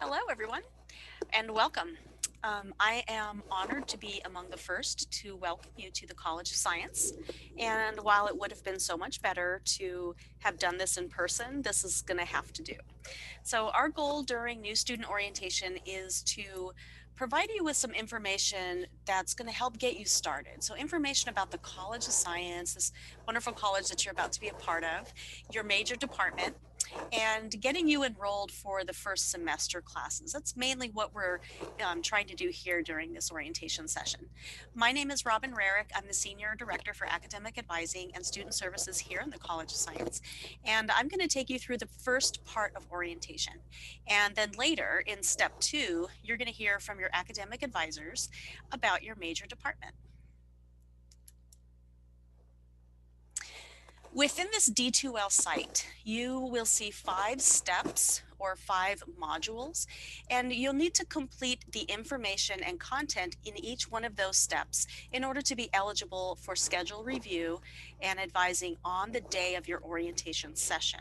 Hello, everyone, and welcome. I am honored to be among the first to welcome you to the College of Science. And while it would have been so much better to have done this in person, this is going to have to do. So, our goal during new student orientation is to provide you with some information that's going to help get you started. So, information about the College of Science, this wonderful college that you're about to be a part of, your major department, and getting you enrolled for the first semester classes. That's mainly what we're trying to do here during this orientation session. My name is Robin Rarick. I'm the Senior Director for Academic Advising and Student Services here in the College of Science. And I'm going to take you through the first part of orientation. And then later in step 2, you're going to hear from your academic advisors about your major department. Within this D2L site, you will see 5 steps or 5 modules, and you'll need to complete the information and content in each one of those steps in order to be eligible for schedule review and advising on the day of your orientation session.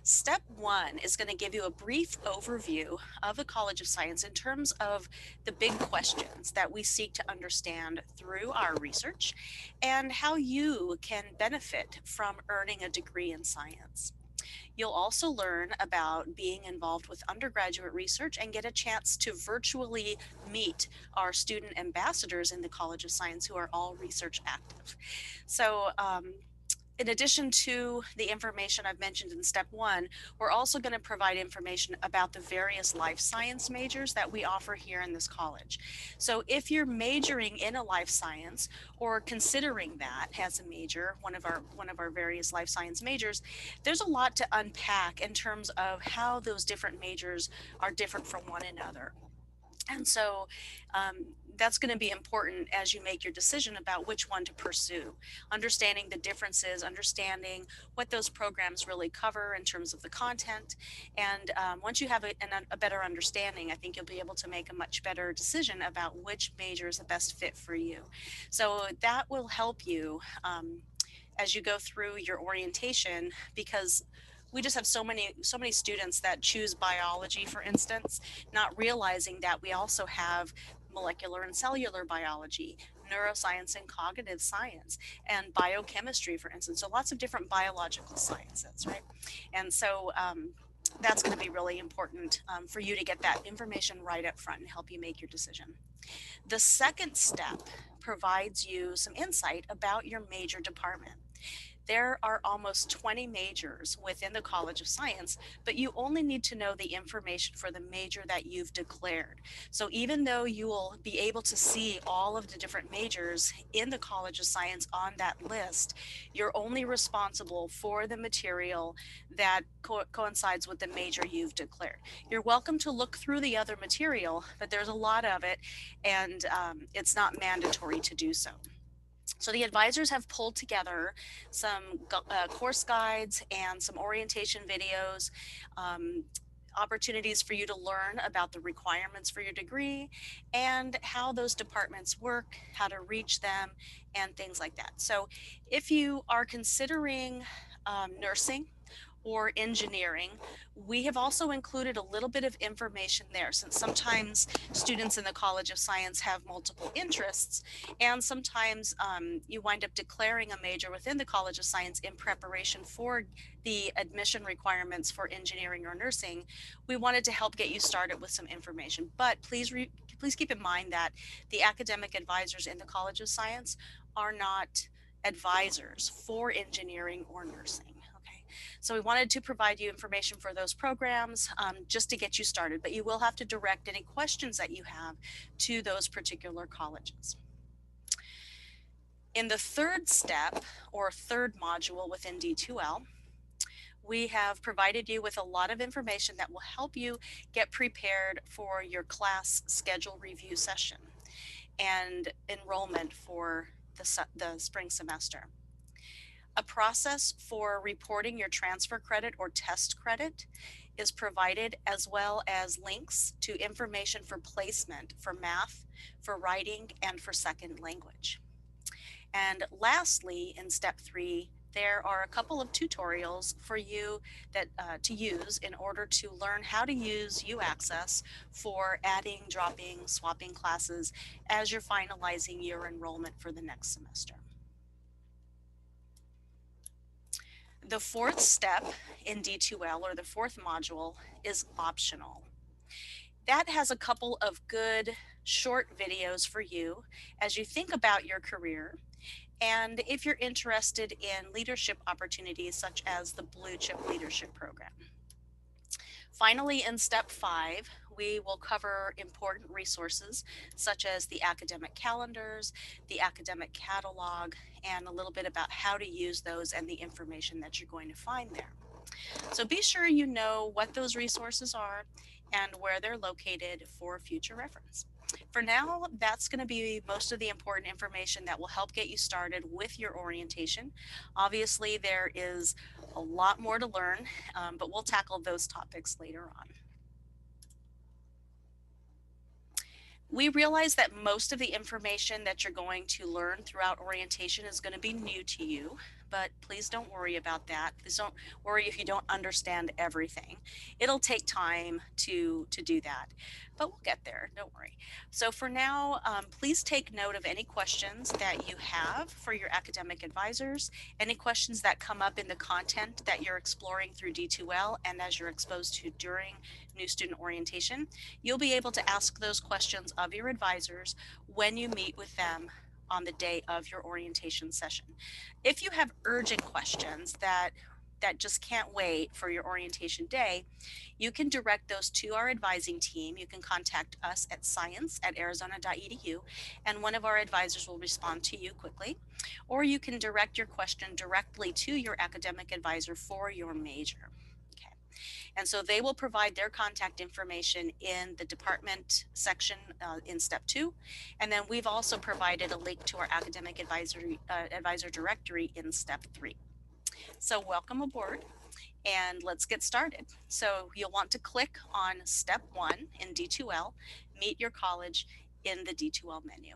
Step 1 is going to give you a brief overview of the College of Science in terms of the big questions that we seek to understand through our research and how you can benefit from earning a degree in science. You'll also learn about being involved with undergraduate research and get a chance to virtually meet our student ambassadors in the College of Science who are all research active. So, in addition to the information I've mentioned in step 1, we're also going to provide information about the various life science majors that we offer here in this college. So if you're majoring in a life science or considering that as a major, one of our various life science majors, there's a lot to unpack in terms of how those different majors are different from one another. And so that's going to be important as you make your decision about which one to pursue. Understanding the differences, understanding what those programs really cover in terms of the content. And once you have a better understanding, I think you'll be able to make a much better decision about which major is the best fit for you. So that will help you as you go through your orientation, because we just have so many students that choose biology, for instance, not realizing that we also have molecular and cellular biology, neuroscience and cognitive science, and biochemistry, for instance. So lots of different biological sciences, right? And so that's going to be really important for you to get that information right up front and help you make your decision. The second step provides you some insight about your major department. There are almost 20 majors within the College of Science, but you only need to know the information for the major that you've declared. So even though you will be able to see all of the different majors in the College of Science on that list, you're only responsible for the material that coincides with the major you've declared. You're welcome to look through the other material, but there's a lot of it, and it's not mandatory to do so. So the advisors have pulled together some course guides and some orientation videos, opportunities for you to learn about the requirements for your degree and how those departments work, how to reach them, and things like that. So if you are considering nursing or engineering, we have also included a little bit of information there, since sometimes students in the College of Science have multiple interests, and sometimes you wind up declaring a major within the College of Science in preparation for the admission requirements for engineering or nursing. We wanted to help get you started with some information, but please keep in mind that the academic advisors in the College of Science are not advisors for engineering or nursing. So we wanted to provide you information for those programs just to get you started, but you will have to direct any questions that you have to those particular colleges. In the third step or third module within D2L, we have provided you with a lot of information that will help you get prepared for your class schedule review session and enrollment for the spring semester. A process for reporting your transfer credit or test credit is provided, as well as links to information for placement for math, for writing, and for second language. And lastly, in step 3, there are a couple of tutorials for you that to use in order to learn how to use UAccess for adding, dropping, swapping classes as you're finalizing your enrollment for the next semester. The fourth step in D2L, or the fourth module, is optional. That has a couple of good short videos for you as you think about your career. And if you're interested in leadership opportunities such as the Blue Chip Leadership Program. Finally, in step 5, we will cover important resources such as the academic calendars, the academic catalog, and a little bit about how to use those and the information that you're going to find there. So be sure you know what those resources are and where they're located for future reference. For now, that's going to be most of the important information that will help get you started with your orientation. Obviously, there is a lot more to learn, but we'll tackle those topics later on. We realize that most of the information that you're going to learn throughout orientation is going to be new to you, but please don't worry about that. Please don't worry if you don't understand everything. It'll take time to do that, but we'll get there, don't worry. So for now, please take note of any questions that you have for your academic advisors, any questions that come up in the content that you're exploring through D2L and as you're exposed to during new student orientation. You'll be able to ask those questions of your advisors when you meet with them on the day of your orientation session. If you have urgent questions that just can't wait for your orientation day, you can direct those to our advising team. You can contact us at science@arizona.edu, and one of our advisors will respond to you quickly. Or you can direct your question directly to your academic advisor for your major. And so they will provide their contact information in the department section in step 2. And then we've also provided a link to our academic advisor directory in step 3. So welcome aboard, and let's get started. So you'll want to click on step 1 in D2L, meet your college, in the D2L menu.